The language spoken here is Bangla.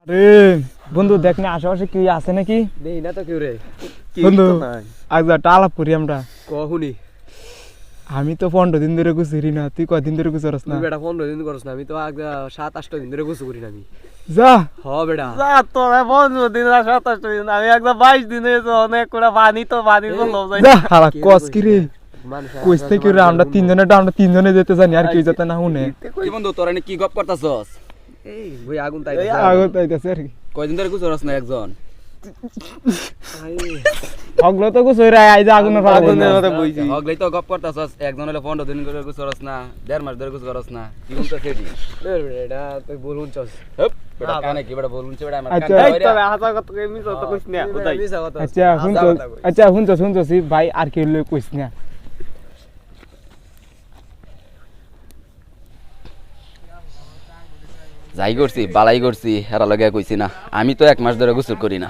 রে বন্ধু দেখ না আশেপাশে কি আছে নাকি? নেই না তো কেউ রে। বন্ধু আজ একটা আলাপ করি আমরা। কহুনি আমি তো 15 দিন ধরে গুছিরি না, তুই কদিন ধরে গুছরস না? তুই বেটা 15 দিন করছ না, আমি তো আগে 7-8 দিন ধরে গোসল করি না আমি। যা হ বেটা যা তোরা 15 দিন আর 27 দিন, আমি একদম 22 দিন হয়েছে, অনেক করে পানি তো পানির বললো যাই। যা হালা কস কি রে? মানুষ কইস থেকে রে আমরা তিনজনে যেতে জানি আর কেউ যেতে না শুনে। কি বন্ধু তোরা কি গপ করতাছস? এই ওই আগুন তাই আগত আইতাছে আর কি। কয়দিন ধরে গুছরস না একজন? অগলো তো গুছই আইজা আগুনের ফালা আগুনের মধ্যে বইছি। হগলাই তো গপ করতাছস, একজন হলে 15 দিন করে গুছরস না, 1.5 মাস ধরে গুছরস না। কি বলতে সেটি? এটা তুই বলুন চস। হপ বেটা কানে কি বেটা বলুন বেটা আমার আচ্ছা। কানে এই ধইরা। তোরা হাসা কথা কই মিছ তো কইছ না ওটাই। আচ্ছা শুনছস ভাই আর কেউ লই কইস না। যাই করছি বালাই করছি হেরা লগে কইছি না, আমি তো 1 মাস ধরে গোসল করি না।